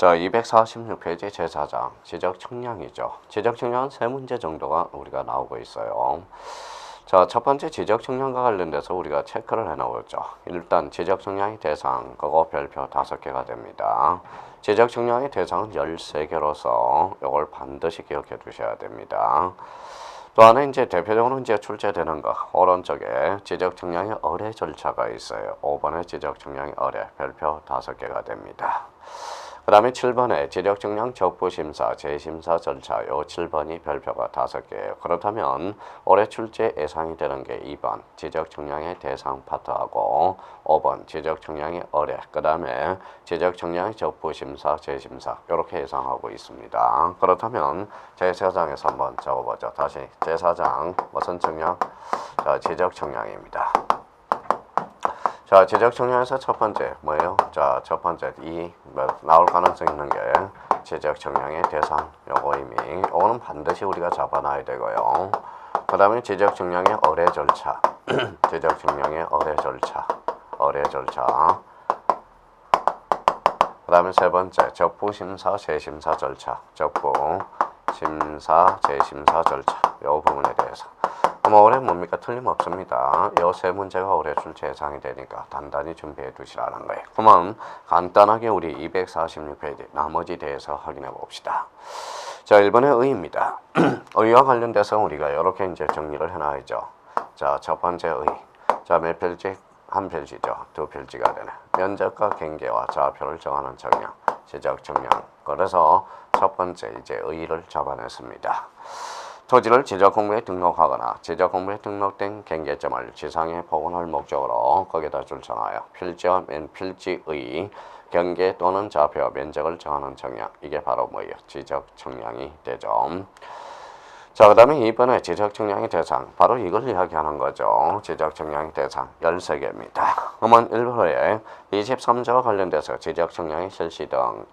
자, 246페이지 제4장 지적 측량이죠. 지적 측량은 세 문제 정도가 우리가 나오고 있어요. 자, 첫 번째 지적 측량과 관련돼서 우리가 체크를 해놓았죠. 일단 지적 측량의 대상, 그거 별표 5개가 됩니다. 지적 측량의 대상은 13개로서 이걸 반드시 기억해 두셔야 됩니다. 또 하나 이제 대표적으로 이제 출제되는 거 오른쪽에 지적 측량의 의뢰 절차가 있어요. 5번에 지적 측량의 의뢰 별표 5개가 됩니다. 그 다음에 7번에 지적 측량 적부심사, 재심사 절차 요 7번이 별표가 5개예요. 그렇다면 올해 출제 예상이 되는 게 2번 지적 측량의 대상 파트하고 5번 지적 측량의 의뢰, 그 다음에 지적 측량의 적부심사, 재심사 이렇게 예상하고 있습니다. 그렇다면 제4장에서 한번 적어보죠. 다시 제4장 무슨 측량? 자, 지적 측량입니다. 자, 지적 측량에서 첫 번째 뭐예요? 자, 첫 번째 나올 가능성 있는 게 지적 측량의 대상 요거 요거는 반드시 우리가 잡아놔야 되고요. 그 다음에 지적 측량의 의뢰 절차 지적 측량의 의뢰 절차 그 다음에 세 번째 적부심사 재심사 절차 적부심사 재심사 절차 요 부분에 대해서 올해 뭡니까? 틀림없습니다. 이 세 문제가 올해 출제 예상이 되니까 단단히 준비해 두시라는 거예요. 그러면 간단하게 우리 246페이지 나머지 대해서 확인해 봅시다. 자, 1번의 의입니다. 의와 관련돼서 우리가 이렇게 이제 정리를 해놔야죠. 자, 첫 번째 의. 자, 몇 필지? 한 필지죠. 두 필지가 되네. 면적과 경계와 좌표를 정하는 정량, 지적 정량. 그래서 첫 번째 이제 의를 잡아냈습니다. 토지를 지적공부에 등록하거나 지적공부에 등록된 경계점을 지상에 복원할 목적으로 거기다 줄쳐놔요. 필지와 필지의 경계 또는 좌표 면적을 정하는 정량. 이게 바로 뭐예요? 지적 측량이 되죠. 자, 그 다음에 2번에 지적 측량의 대상. 바로 이걸 이야기하는 거죠. 지적 측량의 대상 13개입니다. 그러면 1호에 23조와 관련돼서 지적 측량의 실시 등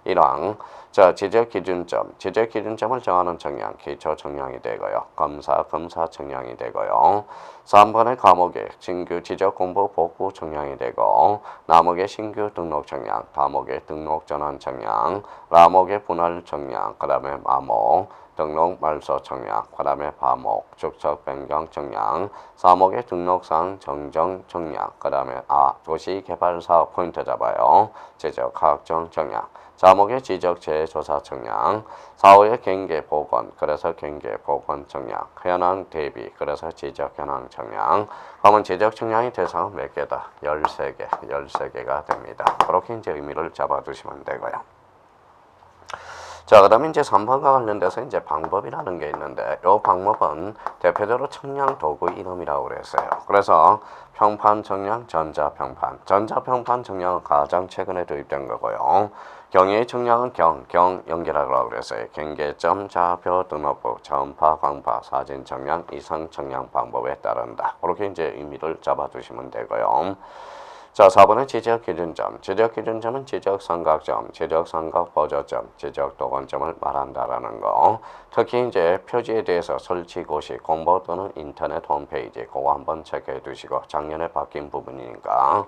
1항 자, 지적 기준점을 정하는 정량, 기초 정량이 되고요. 검사 정량이 되고요. 3번의 과목의 신규 지적 공부 복구 정량이 되고, 나목의 신규 등록 정량, 과목의 등록 전환 정량, 라목의 분할 정량, 그 다음에 마목, 등록 말소 정량, 그 다음에 과목, 축척 변경 정량, 4목의 등록상 정정 정량, 그 다음에 도시개발사업 포인트 잡아요. 지적 하학정 정량. 4목의 지적 재조사 정량, 4호의 경계 복원, 그래서 경계 복원 정량, 현황 대비, 그래서 지적 현황 정량. 그러면 지적 정량의 대상은 몇 개다? 13개가 됩니다. 그렇게 이제 의미를 잡아두시면 되고요. 자, 그 다음에 이제 3번과 관련돼서 이제 방법이라는 게 있는데, 이 방법은 대표적으로 측량 도구 이름이라고 그랬어요. 그래서 평판 측량, 전자평판 측량은 가장 최근에 도입된 거고요. 경의 측량은 경 연결하라고 그랬어요. 경계점, 좌표, 등록부, 전파, 광파, 사진 측량, 이상 측량 방법에 따른다. 그렇게 이제 의미를 잡아두시면 되고요. 자, 4번은 지적 기준점. 지적 기준점은 지적 삼각점, 지적 삼각 보조점, 지적 도건점을 말한다라는 거. 특히 이제 표지에 대해서 설치 고시, 공보 또는 인터넷 홈페이지 그거 한번 체크해 두시고 작년에 바뀐 부분이니까.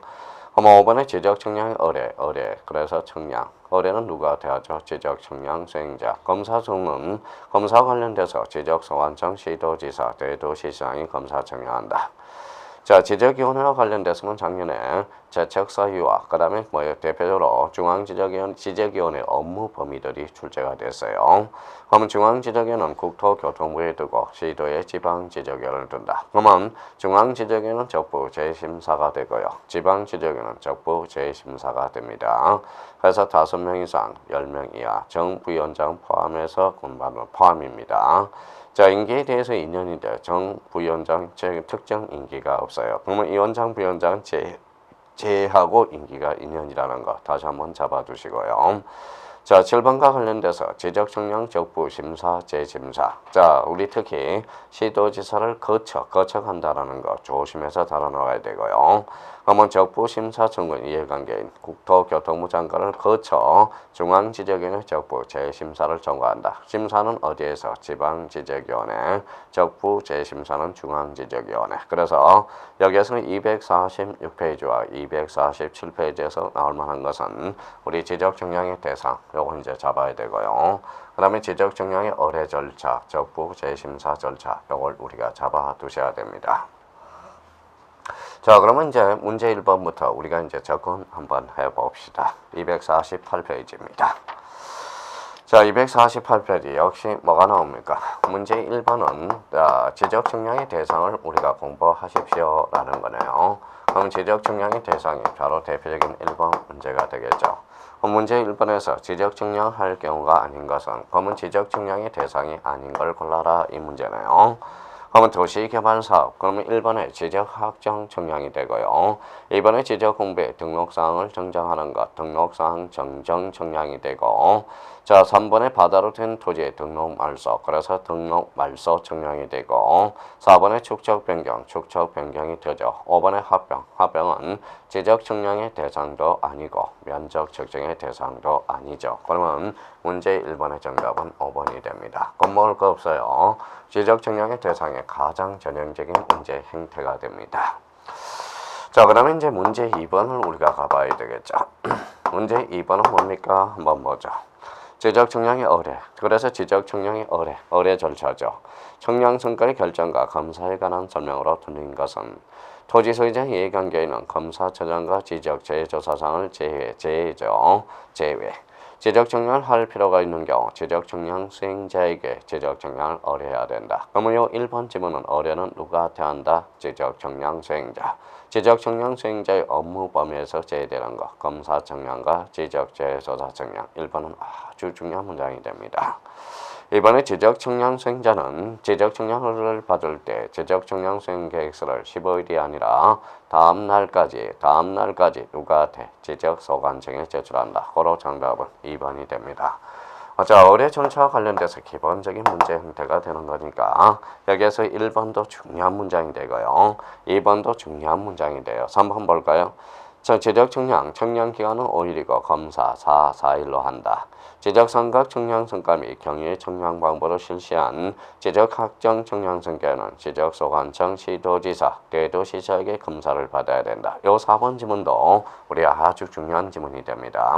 그럼 5번에 지적 측량의 의뢰. 그래서 측량. 의뢰는 누가 대하죠? 지적 측량 수행자. 검사 중은 검사 관련돼서 지적 소관청, 시도지사, 대도시장이 검사 측량한다. 자, 지적위원회와 관련돼서는 작년에 재책사유와 그 다음에 대표적으로 지적위원회 업무 범위들이 출제가 됐어요. 그러면 중앙지적위원회는 국토교통부에 두고 시도의 지방지적위원회를 둔다. 그러면 중앙지적위원회는 적부 재심사가 되고요. 지방지적위원회는 적부 재심사가 됩니다. 그래서 5명 이상, 10명 이하, 정부위원장 포함해서 군반은 포함입니다. 자, 임기에 대해서 2년인데 정부위원장 특정 임기가 없어요. 그러면 위원장, 부위원장은 제하고 임기가 2년이라는 거 다시 한번 잡아두시고요. 자, 7번과 관련돼서 지적 측량 적부 심사 재심사. 자, 우리 특히 시도지사를 거쳐간다라는 거 조심해서 다뤄나가야 되고요. 그러면 적부심사청은 이해관계인 국토교통부 장관을 거쳐 중앙지적위원회 적부 재심사를 청구한다. 심사는 어디에서? 지방지적위원회, 적부 재심사는 중앙지적위원회. 그래서 여기에서는 246페이지와 247페이지에서 나올 만한 것은 우리 지적청량의 대상, 요거 이제 잡아야 되고요. 그 다음에 지적청량의 의뢰 절차, 적부 재심사 절차, 요걸 우리가 잡아 두셔야 됩니다. 자, 그러면 이제 문제 1번부터 우리가 이제 접근 한번 해봅시다. 248페이지입니다. 자, 248페이지 역시 뭐가 나옵니까? 문제 1번은 지적청량의 대상을 우리가 공부하십시오 라는 거네요. 그럼 지적청량의 대상이 바로 대표적인 1번 문제가 되겠죠. 문제 1번에서 지적청량할 경우가 아닌 것은 그러면 지적청량의 대상이 아닌 걸 골라라 이 문제네요. 그러면 도시개발사업, 그러면 1번에 지적확정 청량이 되고요. 2번에 지적공부에 등록사항을 정정하는 것, 등록사항 정정 청량이 되고, 자 3번에 바다로 된 토지의 등록 말소, 그래서 등록 말소 청량이 되고, 4번에 축적 변경, 축적 변경이 되죠. 5번에 합병, 합병은 지적 청량의 대상도 아니고 면적 측정의 대상도 아니죠. 그러면 문제 1번의 정답은 5번이 됩니다. 겁먹을 거 없어요. 지적 청량의 대상의 가장 전형적인 문제 행태가 됩니다. 자, 그러면 이제 문제 2번을 우리가 가봐야 되겠죠. 문제 2번은 뭡니까? 한번 보죠. 지적 청량의 의뢰. 그래서 지적 청량의 의뢰 절차죠. 청량 성과의 결정과 검사에 관한 설명으로 틀린 것은 토지 소유자 이해관계인은 검사처장과 지적 재조사상을 제외죠. 제외. 지적 청량을 할 필요가 있는 경우 지적 청량 수행자에게 지적 청량을 의뢰해야 된다. 그러면 요 1번 지문은 의뢰는 누구한테 한다? 지적 청량 수행자. 지적 청량 수행자의 업무 범위에서 제외되는 것. 검사 청량과 지적 재조사 청량. 1번은 아주 중요한 문장이 됩니다. 이번에 지적 청량 수행자는 지적 청량을 받을 때 지적 청량 수행 계획서를 15일이 아니라 다음 날까지 누구한테 지적 소관청에 제출한다. 고로 정답은 2번이 됩니다. 자, 의뢰 절차와 관련돼서 기본적인 문제 형태가 되는 거니까 여기에서 1번도 중요한 문장이 되고요. 2번도 중요한 문장이 돼요. 3번 볼까요? 자, 지적 청량 기간은 5일이고 검사 4일로 한다. 지적 선각 청량 성과 및 경위의 청량 방법으로 실시한 지적 확정 청량 성과는 지적 소관청 시도지사 대도시장에게 검사를 받아야 된다. 요 4번 지문도 우리 아주 중요한 지문이 됩니다.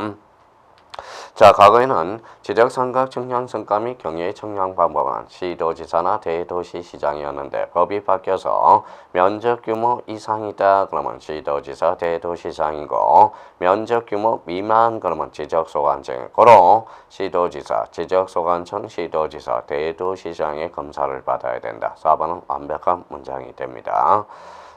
자, 과거에는 지적 선각 청량 성과 및 경위의 청량 방법은 시도지사나 대도시시장이었는데 법이 바뀌어서 면적 규모 이상이다 그러면 시도지사 대도시장이고 면적 규모 미만 그러면 지적소관청 고로 시도지사 지적소관청 시도지사 대도시장의 검사를 받아야 된다. 4번은 완벽한 문장이 됩니다.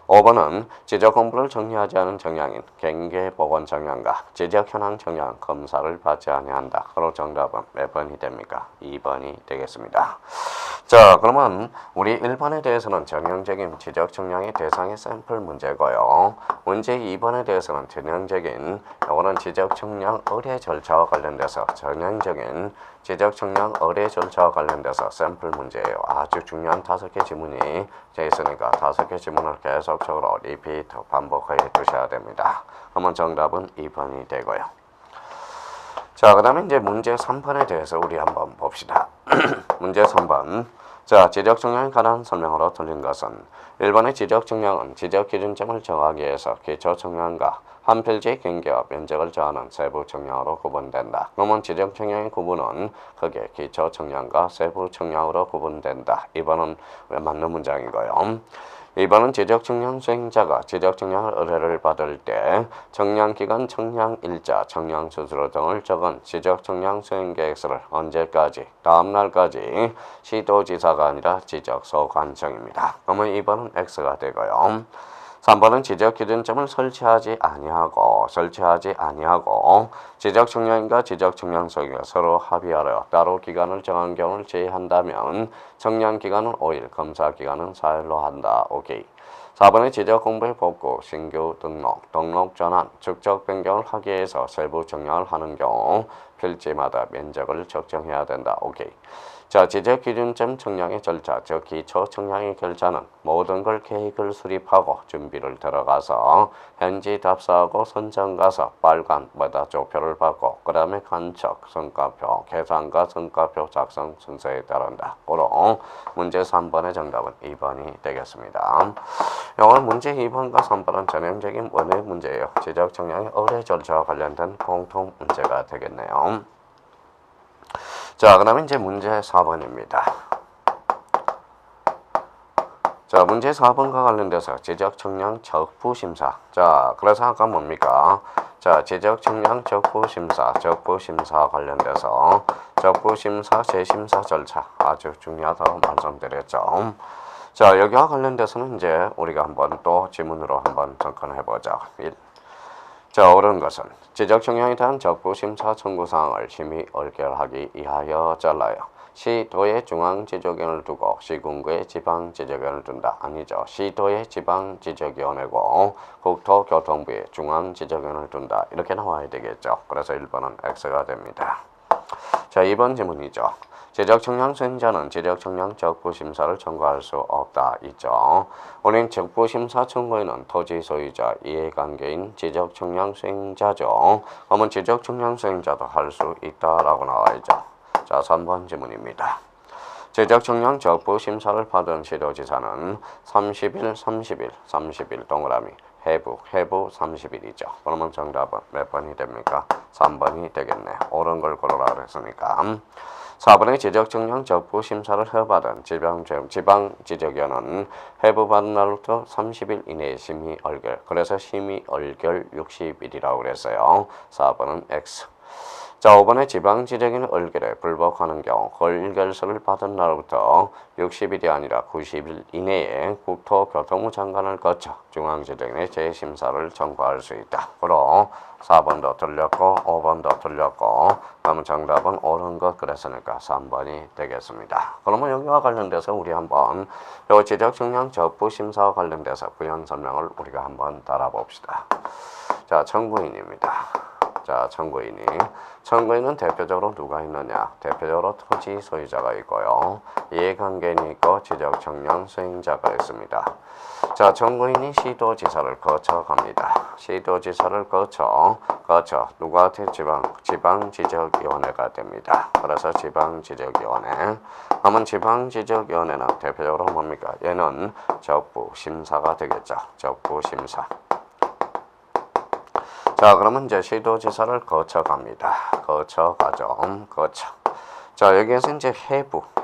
5번은 지적 공부를 정리하지 않은 정량인 경계보건 정량과 지적 현황 정량 검사를 받지 아니한다. 그럼 정답은 몇 번이 됩니까? 2번이 되겠습니다. 자, 그러면 우리 1번에 대해서는 전형적인 지적 청량의 대상의 샘플 문제고요. 문제 2번에 대해서는 전형적인 요거는 지적 청량 의뢰 절차와 관련돼서 전형적인 지적 청량 의뢰 절차와 관련돼서 샘플 문제예요. 아주 중요한 5개 지문이 되어 있으니까 5개 지문을 계속적으로 리피트 반복해 두셔야 됩니다. 그러면 정답은 2번이 되고요. 자, 그 다음에 이제 문제 3번에 대해서 우리 한번 봅시다. 문제 3번. 자, 지적 청량에 관한 설명으로 틀린 것은 1번의 지적 청량은 지적 기준점을 정하기 위해서 기초 청량과 한 필지의 경계와 면적을 정하는 세부 청량으로 구분된다. 그러면 지적 청량의 구분은 크게 기초 청량과 세부 청량으로 구분된다. 2번은 맞는 문장이고요. 2번은 지적 청량 수행자가 지적 청량 의뢰를 받을 때 청량기간, 청량일자, 청량수수료 등을 적은 지적 청량 수행 계획서를 언제까지? 다음 날까지 시도지사가 아니라 지적소관청입니다. 그러면 2번은 X가 되고요. 3번은 지적 기준점을 설치하지 아니하고 지적 청량인과 지적 청량 소유가 서로 합의하여 따로 기간을 정한 경우를 제외한다면 청량 기간은 5일, 검사 기간은 4일로 한다. 오케이. 4번의 지적 공부의 복구, 신규 등록 전환, 축적 변경을 하기 위해서 세부 청량을 하는 경우 필지마다 면적을 측정해야 된다. 오케이. 자, 지적 기준점 측량의 절차, 즉 기초 측량의 결자는 모든 걸 계획을 수립하고 준비를 들어가서 현지 답사하고 선정 가서 빨간 좌표를 받고 그 다음에 간척, 성과표, 계산과 성과표 작성 순서에 따른다. 고로 문제 3번의 정답은 2번이 되겠습니다. 오늘 문제 2번과 3번은 전형적인 원의 문제예요. 지적 측량의 의뢰 절차와 관련된 공통 문제가 되겠네요. 자, 그 다음에 이제 문제 4번입니다. 자, 문제 4번과 관련돼서 지적 측량 적부 심사. 자, 그래서 아까 뭡니까? 자, 지적 측량 적부 심사 관련돼서 적부 심사 재심사 절차 아주 중요하다고 말씀드렸죠. 자, 여기와 관련돼서는 이제 우리가 한번 또 지문으로 한번 접근해 보자. 자, 옳은 것은 지적 측량에 대한 적부 심사 청구 사항을 심의 의결하기 위하여 잘라요. 시도의 중앙 지적위원을 두고 시군구의 지방 지적위원을 둔다. 아니죠. 시도의 지방 지적위원회고 국토교통부의 중앙 지적위원을 둔다. 이렇게 나와야 되겠죠. 그래서 1번은 X가 됩니다. 자, 2번 질문이죠. 지적 측량 수행자는 지적 측량 적부 심사를 청구할 수 없다. 있죠. 우린 적부 심사 청구에는 토지 소유자 이해관계인 지적 측량 수행자죠. 그러면 지적 측량 수행자도 할 수 있다라고 나와 있죠. 자, 3번 질문입니다. 지적 측량 적부 심사를 받은 시도지사는 30일 동그라미 해부 30일이죠. 그러면 정답은 몇 번이 됩니까? 3번이 되겠네. 옳은 걸 고르라 그랬으니까. 4번의 지적 측량 적부 심사를 허받은 지방 지적위원은 해부받은 날부터 30일 이내에 심의 의결. 그래서 심의 의결 60일이라고 그랬어요. 4번은 X. 자, 5번의 지방 지적인 의결에 불복하는 경우 그 의결서를 받은 날부터 60일이 아니라 90일 이내에 국토교통부 장관을 거쳐 중앙지적인의 재심사를 청구할 수 있다. 그로 4번도 틀렸고 5번도 틀렸고 그러면 정답은 옳은 것 그랬으니까 3번이 되겠습니다. 그러면 여기와 관련돼서 우리 한번 요 지적 측량 적부 심사와 관련돼서 부연 설명을 우리가 한번 달아봅시다. 자, 청구인입니다. 자, 청구인은 대표적으로 누가 있느냐? 대표적으로 토지 소유자가 있고요. 이해관계인이 있고 지적 측량 수행자가 있습니다. 자, 청구인이 시도지사를 거쳐갑니다. 시도지사를 거쳐 누구한테 지방지적위원회가 됩니다. 그래서 지방지적위원회. 그러면 지방지적위원회는 대표적으로 뭡니까? 얘는 적부심사가 되겠죠. 적부심사. 자, 그러면 이제 시도지사를 거쳐갑니다. 거쳐가죠. 자, 여기에서 이제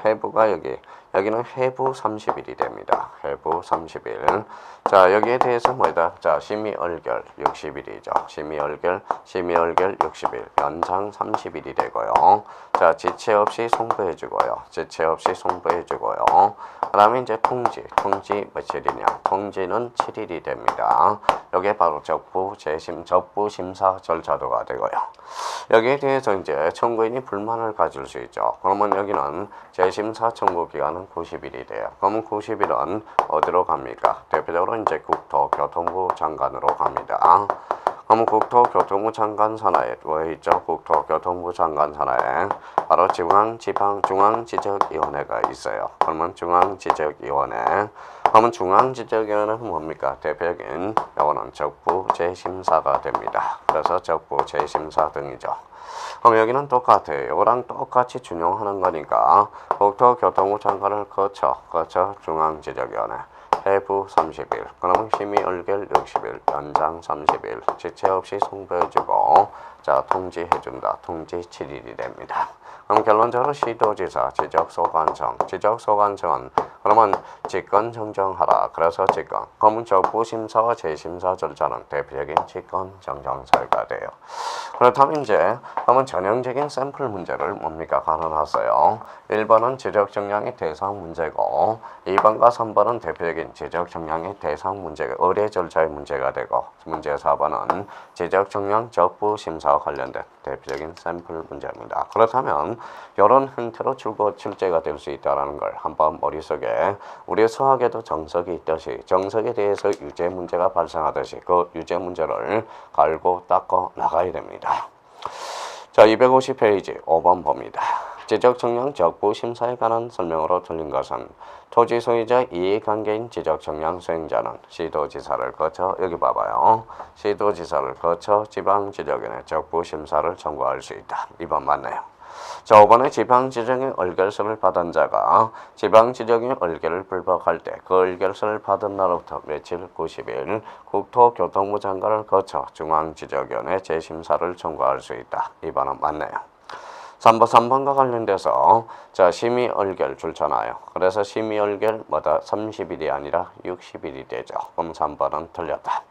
해부가 여기는 해부 30일이 됩니다. 해부 30일. 자, 여기에 대해서 뭐다? 자, 심의 의결 60일이죠. 심의 의결 60일. 연장 30일이 되고요. 자, 지체 없이 송부해주고요. 그 다음에 이제 통지 며칠이냐? 통지는 7일이 됩니다. 여기에 바로 적부 심사 절차도가 되고요. 여기에 대해서 이제 청구인이 불만을 가질 수 있죠. 그러면 여기는 재심사 청구 기간은 90일이 돼요. 그러면 90일은 어디로 갑니까? 대표적으로 이제 국토교통부 장관으로 갑니다. 그러면 국토교통부 장관 산하에 왜 있죠? 국토교통부 장관 산하에 바로 중앙지적위원회가 있어요. 그러면 중앙지적위원회. 그러면 중앙지적위원회는 뭡니까? 대표적인 요거는 적부재심사가 됩니다. 그래서 적부재심사 등이죠. 그럼 여기는 똑같아요. 이거랑 똑같이 준용하는 거니까 국토교통부 장관을 거쳐 중앙지적위원회. 해부 30일, 그러면 심의 의결 60일, 연장 30일, 지체 없이 송부해주고, 자, 통지해준다. 통지 7일이 됩니다. 그럼 결론적으로 시도지사 지적소관청은 그러면 직권 정정하라. 그래서 직권. 그러면 적부심사와 재심사 절차는 대표적인 직권 정정사유가 돼요. 그렇다면 이제 그러면 전형적인 샘플 문제를 뭡니까 가려놨어요. 1번은 지적 측량의 대상 문제고 2번과 3번은 대표적인 지적 측량의 대상 문제가 의뢰 절차의 문제가 되고 문제 4번은 지적 측량 적부 심사와 관련된 대표적인 샘플 문제입니다. 그렇다면 이런 형태로 출제가 될 수 있다는 걸 한번 머릿속에 우리 수학에도 정석이 있듯이 정석에 대해서 유제 문제가 발생하듯이 그 유제 문제를 갈고 닦아 나가야 됩니다. 자, 250페이지 5번 봅니다. 지적청량 적부심사에 관한 설명으로 틀린 것은 토지 소유자 이해관계인 지적청량 수행자는 시도지사를 거쳐, 여기 봐봐요. 시도지사를 거쳐 지방지적인의 적부심사를 청구할 수 있다. 2번 맞네요. 자, 5번에 지방지적인 의결서를 받은 자가 지방지적인 의결을 불복할 때 그 의결서를 받은 날부터 며칠 90일 국토교통부 장관을 거쳐 중앙지적위원회 재심사를 청구할 수 있다. 2번은 맞네요. 3번과 관련돼서 자, 심의 의결 줄잖아요. 그래서 심의 의결 뭐다 30일이 아니라 60일이 되죠. 그럼 3번은 틀렸다.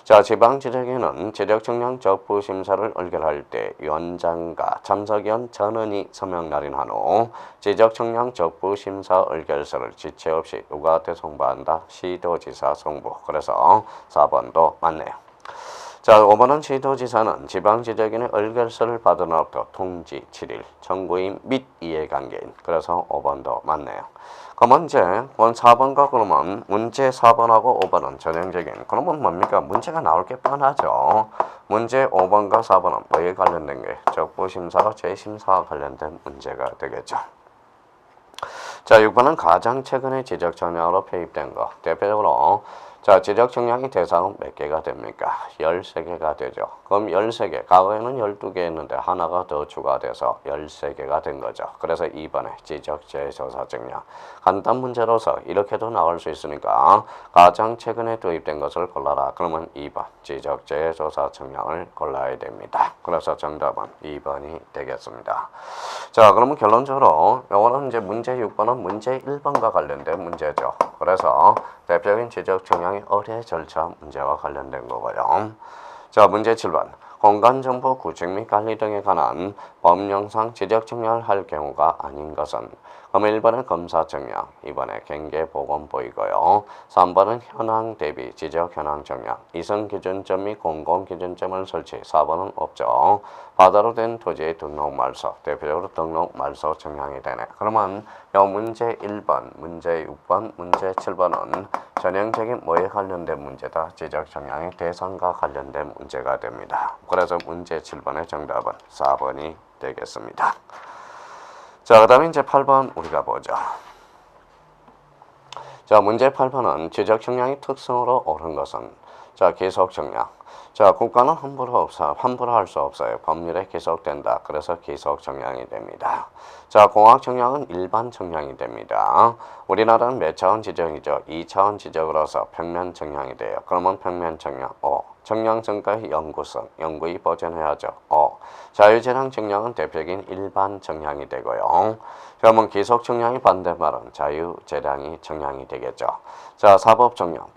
자, 지방지적위는 지적청량 적부심사를 의결할 때 위원장과 참석위원 전원이 서명 날인한 후 지적청량 적부심사 의결서를 지체 없이 누구한테 송부한다? 시도지사 송부. 그래서 4번도 맞네요. 자, 5번은 시도지사는 지방지적인의 의결서를 받은 후부터 통지 7일, 청구인 및 이해관계인. 그래서 5번도 맞네요. 그럼 이제 4번과 그러면 문제 4번하고 5번은 전형적인. 그러면 뭡니까? 문제가 나올 게 뻔하죠. 문제 5번과 4번은 뭐에 관련된 게? 적부심사와 재심사와 관련된 문제가 되겠죠. 자, 6번은 가장 최근에 지적청량으로 폐입된 거. 대표적으로 자, 지적청량의 대상은 몇 개가 됩니까? 13개가 되죠. 그럼 13개, 과거에는 12개였는데 하나가 더 추가돼서 13개가 된 거죠. 그래서 2번에 지적재조사청량. 간단 문제로서 이렇게도 나올 수 있으니까 가장 최근에 도입된 것을 골라라. 그러면 2번 지적재조사청량을 골라야 됩니다. 그래서 정답은 2번이 되겠습니다. 자, 그러면 결론적으로 이거는 이제 문제 6번은 문제 1번과 관련된 문제죠. 그래서 대표적인 지적청량의 의뢰 절차 문제와 관련된 거고요. 자, 문제 7번. 공간정보 구축 및 관리 등에 관한 법령상 지적청량을 할 경우가 아닌 것은 그럼 1번은 검사청량, 2번에 경계보건보이고요. 3번은 현황 대비 지적 현황 청량, 이성기준점 및 공공기준점을 설치, 4번은 없죠. 바다로 된 토지의 등록 말소, 대표적으로 등록 말소 청량이 되네. 그러면 이 문제 1번, 문제 6번, 문제 7번은 전형적인 뭐에 관련된 문제다? 지적 청량의 대상과 관련된 문제가 됩니다. 그래서 문제 7번의 정답은 4번이 되겠습니다. 자, 그 다음에 이제 8번 우리가 보죠. 자, 문제 8번은 지적 청량의 특성으로 옳은 것은 자, 계속 청량. 자, 국가는 함부로 할 수 없어요. 법률에 기속된다. 그래서 기속 청량이 됩니다. 자, 공학 청량은 일반 청량이 됩니다. 우리나라는 몇 차원 지정이죠? 2차원 지정으로서 평면 청량이 돼요. 그러면 평면 청량 청량성과의 연구성, 연구의 보존해야죠. 자유재량 청량은 대표적인 일반 청량이 되고요. 그러면 기속 청량의 반대말은 자유재량이 청량이 되겠죠. 자, 사법 청량,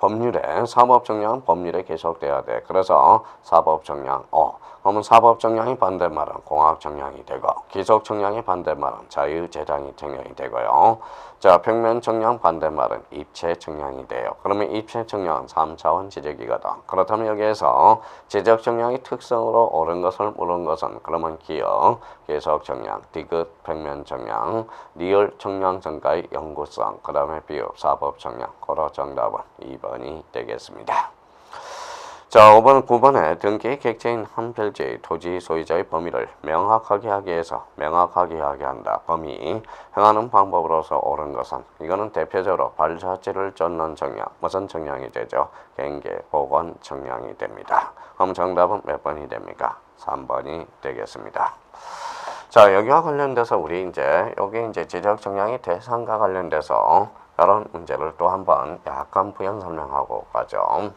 사법 청량은 법률에 계속돼야 돼. 그래서 사법 청량, 그러면 사법 청량의 반대말은 공학 청량이 되고, 기속 청량의 반대말은 자유재량이 청량이 되고요. 자, 평면 청량 반대말은 입체 청량이 돼요. 그러면 입체 청량은 3차원 지적이거든. 그렇다면 여기에서 지적 청량의 특성으로 옳은 것을 물은 것은 그러면 기억, 계속 청량, 디귿, 평면 청량, 리얼 청량성과의 연구성, 그 다음에 비읍, 사법 청량. 그로 정답은 2번이 되겠습니다. 자, 5번, 9번에 등기 객체인 한 필지의 토지 소유자의 범위를 명확하게 하기 위해서 명확하게 하게 한다. 범위 행하는 방법으로서 옳은 것은 이거는 대표적으로 발자취를 쫓는 청량, 무슨 청량이 되죠? 경계, 보건 청량이 됩니다. 그럼 정답은 몇 번이 됩니까? 3번이 되겠습니다. 자, 여기와 관련돼서 우리 여기 지적 청량의 대상과 관련돼서 이런 문제를 또 한번 약간 부연 설명하고 가죠.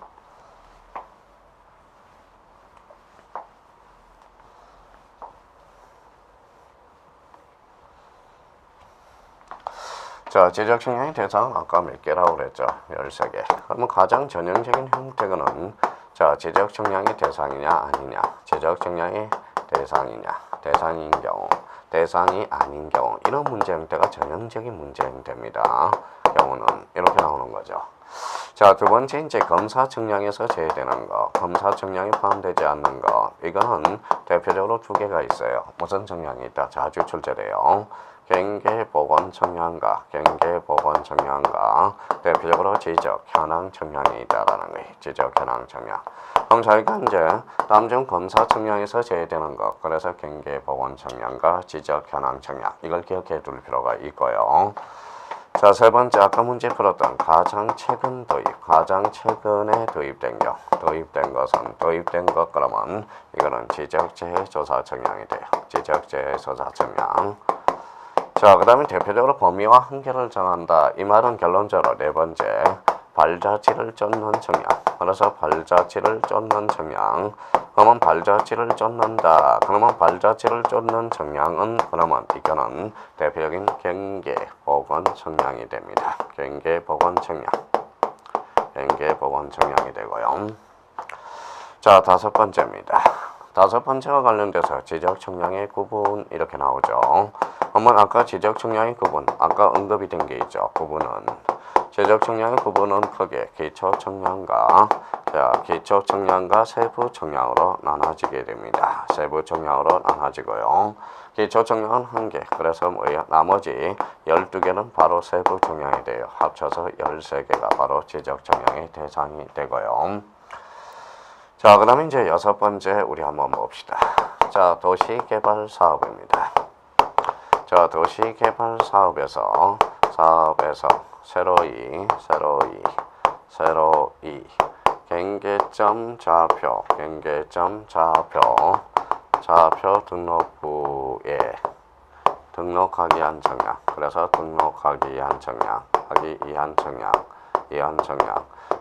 자, 지적 청량의 대상은 아까 몇 개라고 그랬죠? 13개. 그러면 가장 전형적인 형태는 자, 지적 청량의 대상이냐 아니냐, 지적 청량의 대상이냐, 대상인 경우, 대상이 아닌 경우, 이런 문제 형태가 전형적인 문제 형태입니다. 경우는 이렇게 나오는 거죠. 자, 두 번째 검사 청량에서 제외되는 거, 검사 청량이 포함되지 않는 거, 이거는 대표적으로 두 개가 있어요. 무슨 청량이 있다? 자주 출제돼요. 경계보건 청량과 경계보건 청량과 대표적으로 지적 현황 청량이 있다라는 거예요. 지적 현황 청량. 그럼 저희가 이제 다음 중 검사 청량에서 제외되는 것, 그래서 경계보건 청량과 지적 현황 청량, 이걸 기억해 둘 필요가 있고요. 자, 세 번째 아까 문제 풀었던 가장 최근 도입, 가장 최근에 도입된 것 그러면 이거는 지적재해조사 청량이 돼요. 지적재해조사 청량. 자, 그 다음에 대표적으로 범위와 한계를 정한다. 이 말은 결론적으로 네 번째 발자취를 쫓는 청량. 그래서 발자취를 쫓는 청량. 그러면 발자취를 쫓는다. 그러면 발자취를 쫓는 청량은 그러면 이거는 대표적인 경계보건 청량이 됩니다. 경계보건 청량. 경계보건 청량이 되고요. 자, 다섯 번째입니다. 다섯 번째와 관련돼서 지적 청량의 구분 이렇게 나오죠. 한번 아까 지적 청량의 구분, 아까 언급이 된 게 있죠. 구분은 지적 청량의 구분은 크게 기초 청량과 기초 청량과 세부 청량으로 나눠지게 됩니다. 세부 청량으로 나눠지고요. 기초 청량은 1개. 그래서 뭐예요? 나머지 12개는 바로 세부 청량이 돼요. 합쳐서 13개가 바로 지적 청량의 대상이 되고요. 자, 그다음에 이제 여섯 번째 우리 한번 봅시다. 자, 도시개발 사업입니다. 자, 도시개발 사업에서 새로이 경계점 좌표 등록부에 등록하기 한 청량. 그래서 등록하기 이한 청량, 하기 이한 청량.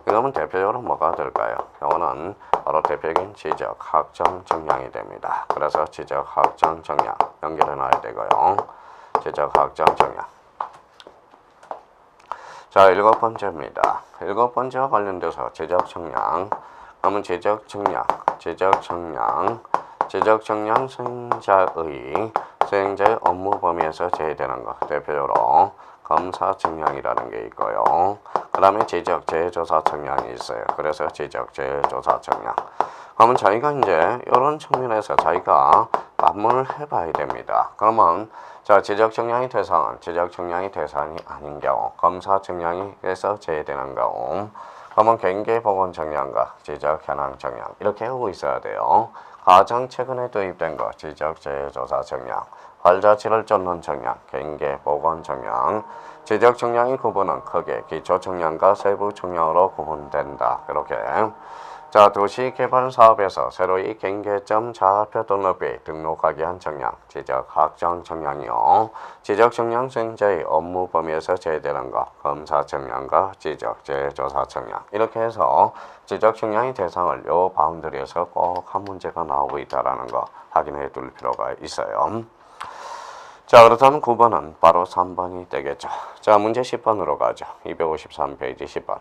이거는 대표적으로 뭐가 될까요? 이거는 바로 대표적인 지적 학정 청량이 됩니다. 그래서 지적 학정 청량 연결해 놔야 되고요. 지적 학정 청량. 자, 일곱 번째입니다. 일곱 번째와 관련돼서 지적 청량. 그러면 지적 청량 수행자의 업무 범위에서 제외되는 것. 대표적으로 검사 청량이라는 게 있고요. 그 다음에 지적 재조사 청량이 있어요. 그래서 지적 재조사 청량. 그러면 저희가 이제 이런 측면에서 저희가 반문을 해봐야 됩니다. 그러면 자, 지적 청량의 대상이 아닌 경우, 검사 청량에서 제외되는 경우, 그러면 경계보건 청량과 지적 현황 청량 이렇게 하고 있어야 돼요. 가장 최근에 도입된 거 지적 재조사 청량, 발자취를 쫓는 청량, 경계보건 청량, 지적 청량의 구분은 크게 기초 청량과 세부 청량으로 구분된다. 이렇게. 자, 도시개발 사업에서 새로이 경계점 좌표 등록부에 등록하기 한 청량, 지적 학정 청량이요. 지적 청량 수행자의 업무 범위에서 제외되는 것, 검사 청량과 지적 재조사 청량. 이렇게 해서 지적 청량의 대상을 요 바운더리에서 꼭 한 문제가 나오고 있다라는 거 확인해 둘 필요가 있어요. 자, 그렇다면 9번은 바로 3번이 되겠죠. 자, 문제 10번으로 가죠. 253페이지 10번.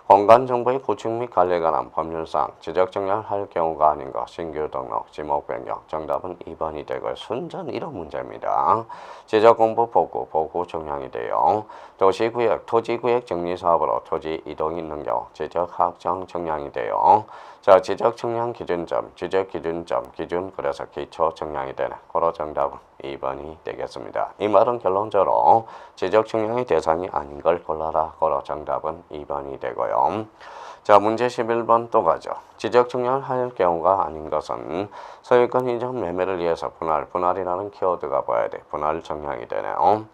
공간정보의 구축 및 관리에 관한 법률상 지적 청량을 할 경우가 아닌 것, 신규 등록, 지목 변경. 정답은 2번이 되고요. 순전 이런 문제입니다. 지적 공부 보고 청량이 돼요. 도시구역, 토지구역 정리사업으로 토지 이동이 있는 경우 지적 학정 청량이 돼요. 자, 지적 청량 기준점, 지적 기준점, 기준 그래서 기초 청량이 되네. 고로 정답은 2번이 되겠습니다. 이 말은 결론적으로 지적 청량의 대상이 아닌 걸 골라라. 고로 정답은 2번이 되고요. 자, 문제 11번 또 가죠. 지적 청량을 할 경우가 아닌 것은 소유권 이전 매매를 위해서 분할이라는 키워드가 봐야 돼. 분할 청량이 되네요.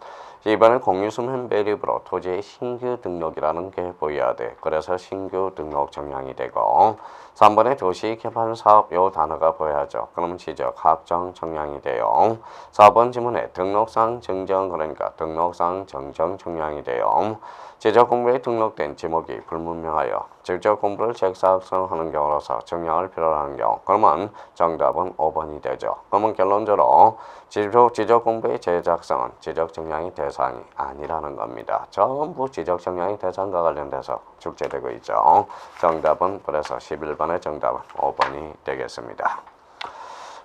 이번에 공유수면 매립으로 토지의 신규 등록이라는 게 보여야 돼. 그래서 신규 등록 청량이 되고 3번에 도시개발사업 요 단어가 보여야죠. 그럼 지적 학정 청량이 돼요. 4번 지문에 등록상 정정 그러니까 등록상 정정 청량이 돼요. 지적 공부에 등록된 지목이 불분명하여 지적 공부를 재작성하는 경우로서 청량을 필요로 하는 경우 그러면 정답은 5번이 되죠. 그러면 결론적으로 지적 공부의 재작성은 지적 청량의 대상이 아니라는 겁니다. 전부 지적 청량의 대상과 관련돼서 축제되고 있죠. 정답은 그래서 11번의 정답은 5번이 되겠습니다.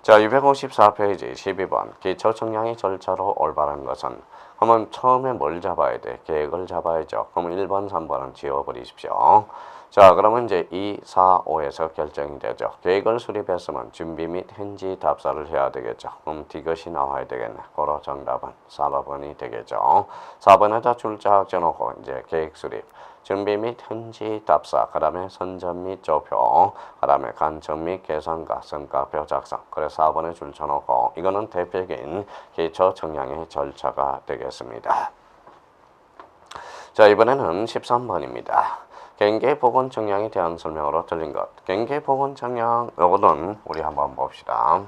자, 254페이지 12번 기초 청량의 절차로 올바른 것은 그러면 처음에 뭘 잡아야 돼? 계획을 잡아야죠. 그럼 1번, 3번은 지워버리십시오. 자, 그러면 이제 2, 4, 5에서 결정이 되죠. 계획을 수립했으면 준비 및 현지 답사를 해야 되겠죠. 그럼 이것이 나와야 되겠네. 그러 정답은 4번이 되겠죠. 4번에다 줄자 적어놓고 이제 계획 수립, 준비 및 현지 답사, 그 다음에 선점 및 조표, 그 다음에 간청 및 계산과 성과표 작성. 그래서 4번에 줄 쳐놓고 이거는 대표적인 기초 청량의 절차가 되겠습니다. 자, 이번에는 13번입니다. 경계 보건 청량에 대한 설명으로 틀린 것. 경계 보건 청량, 요거는 우리 한번 봅시다.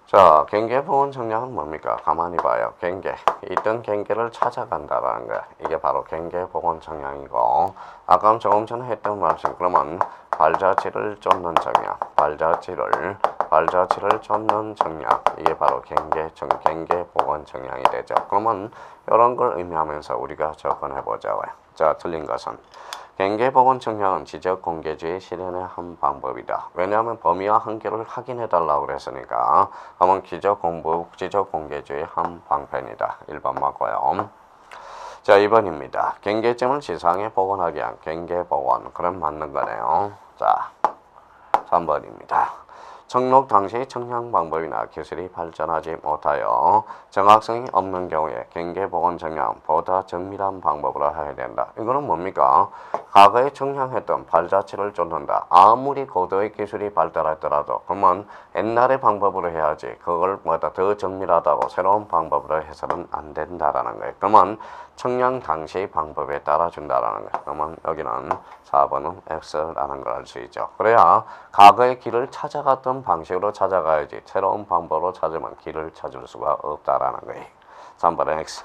자, 경계 보건 청량은 뭡니까? 가만히 봐요. 경계. 있던 경계를 찾아간다라는 거야. 이게 바로 경계 보건 청량이고, 아까 조금 전에 했던 말씀, 그러면 발자취를 쫓는 청량, 발자취를 쫓는 청량, 이게 바로 경계 보건 청량이 되죠. 그러면 이런 걸 의미하면서 우리가 접근해보자고요. 자, 틀린 것은 경계 보건 청량은 지적 공개주의 실현의 한 방법이다. 왜냐하면 범위와 한계를 확인해달라고 그랬으니까 그러면 지적 공개주의 한 방편이다. 1번 맞고요. 자, 2번입니다. 경계점을 지상에 복원하기 위한 경계 복원. 그럼 맞는 거네요. 자, 3번입니다. 청록 당시 청량 방법이나 기술이 발전하지 못하여 정확성이 없는 경우에 경계 복원 청량 보다 정밀한 방법으로 해야 된다. 이거는 뭡니까? 과거에 청량했던 발자취를 쫓는다. 아무리 고도의 기술이 발달했더라도 그러면 옛날의 방법으로 해야지 그걸 더 정밀하다고 새로운 방법으로 해서는 안 된다라는 거예요. 그러면 청량 당시 방법에 따라준다라는 거예요. 그러면 여기는 4번은 X라는 걸 알 수 있죠. 그래야 과거의 길을 찾아갔던 방식으로 찾아가야지 새로운 방법으로 찾으면 길을 찾을 수가 없다라는 거예요. 3번은 X.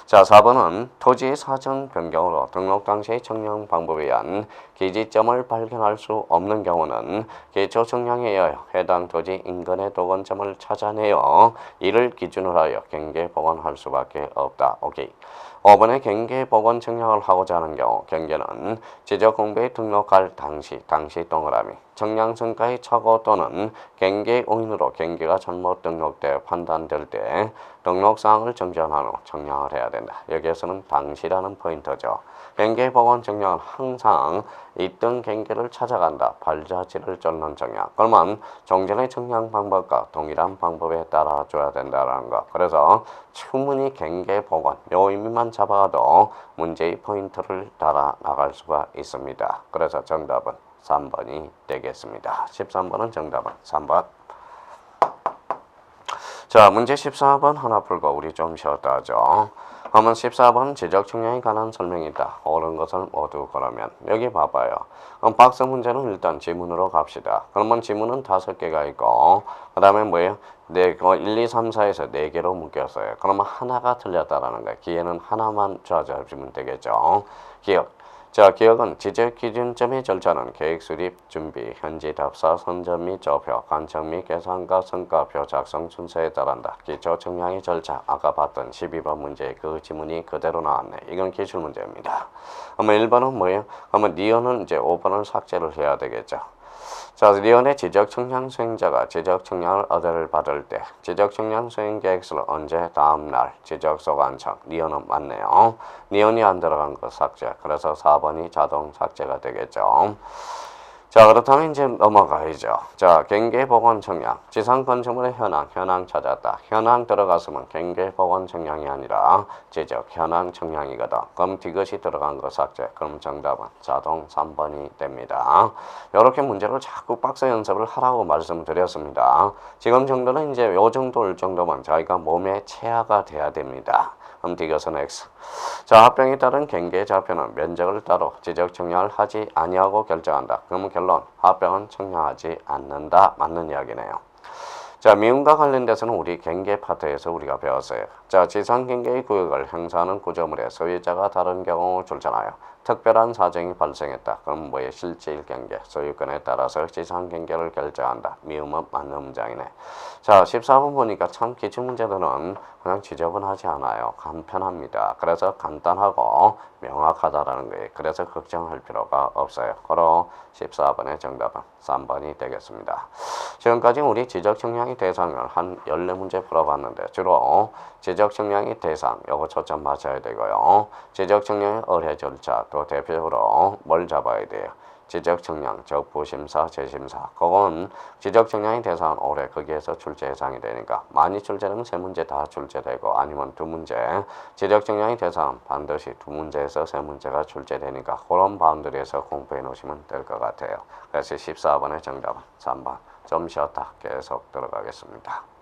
자, 4번은 토지 사정 변경으로 등록 당시의 청량 방법에 의한 기지점을 발견할 수 없는 경우는 기초 청량에 의하여 해당 토지 인근의 도건점을 찾아내어 이를 기준으로 하여 경계 복원할 수밖에 없다. 오케이. 5번에 경계 복원 청량을 하고자 하는 경우 경계는 지적 공부에 등록할 당시 동그라미 청량 성과의 착오 또는 경계 오인으로 경계가 잘못 등록되어 판단될 때 등록사항을 정정한 후 청량을 해야 된다. 여기에서는 당시라는 포인트죠. 경계 복원 청량은 항상 있던 경계를 찾아간다. 발자취를 쫓는 청량. 그러면 종전의 청량 방법과 동일한 방법에 따라줘야 된다는 거. 그래서 충분히 경계 복원 요 의미만 잡아도 문제의 포인트를 따라 나갈 수가 있습니다. 그래서 정답은 3번이 되겠습니다. 13번은 정답은 3번. 자, 문제 14번 하나 풀고 우리 좀 쉬었다 하죠. 그러면 14번 지적 청량에 관한 설명이다. 옳은 것을 모두 그러면 여기 봐봐요. 그럼 박스 문제는 일단 지문으로 갑시다. 그러면 지문은 5개가 있고 그 다음에 뭐예요? 1, 2, 3, 4에서 4개로 묶였어요. 그러면 하나가 틀렸다라는 거예요. 기회는 하나만 찾아주면 되겠죠. 기억. 자, 기억은 지적 기준점의 절차는 계획 수립, 준비, 현지 답사, 선점 및 조표, 간청 및 계산과 성과표 작성 순서에 따른다. 기초 청량의 절차, 아까 봤던 12번 문제의 그 지문이 그대로 나왔네. 이건 기출 문제입니다. 그러면 1번은 뭐예요? 그러면 니은은 이제 5번을 삭제를 해야 되겠죠. 자, 니은의 지적 청량 수행자가 지적 청량을 의뢰를 받을 때 지적 청량 수행 계획서를 언제 다음날 지적 소관청 니은은 맞네요. 니은이 안 들어간 거 삭제. 그래서 4번이 자동 삭제가 되겠죠. 자, 그렇다면 이제 넘어가야죠. 자, 경계 복원 청량. 지상 건축물의 현황 찾았다. 현황 들어갔으면 경계 복원 청량이 아니라 지적 현황 청량이거든. 그럼 이것이 들어간 거 삭제. 그럼 정답은 자동 3번이 됩니다. 이렇게 문제를 자꾸 박스 연습을 하라고 말씀드렸습니다. 지금 정도는 이제 요 정도일 정도면 저희가 몸에 체화가 돼야 됩니다. 그럼 이것은 X. 자, 합병에 따른 경계 좌표는 면적을 따로 지적 청량을 하지 아니하고 결정한다. 그러면 결론, 합병은 청량하지 않는다. 맞는 이야기네요. 자, 미음과 관련돼서는 우리 경계 파트에서 우리가 배웠어요. 자, 지상 경계의 구역을 형성하는 구조물의 소유자가 다른 경우 줄잖아요. 특별한 사정이 발생했다. 그럼 뭐의 실질 경계, 소유권에 따라서 지상 경계를 결정한다. 미음은 맞는 문장이네. 자, 14번 보니까 참 기출 문제들은 그냥 지적은 하지 않아요. 간편합니다. 그래서 간단하고 명확하다라는 거예요. 그래서 걱정할 필요가 없어요. 그럼 14번의 정답은 3번이 되겠습니다. 지금까지 우리 지적청량의 대상을 한 14문제 풀어봤는데 주로 지적청량의 대상 요거 초점 맞춰야 되고요. 지적청량의 의뢰 절차 또 대표적으로 뭘 잡아야 돼요? 지적청량, 적부심사, 재심사. 그건 지적청량의 대상은 올해 거기에서 출제 예상이 되니까 많이 출제되면 3문제 다 출제되고 아니면 2문제. 지적청량의 대상은 반드시 2문제에서 3문제가 출제되니까 그런 바운드리에서 공부해 놓으시면 될 것 같아요. 그래서 14번의 정답은 3번. 좀 쉬었다 계속 들어가겠습니다.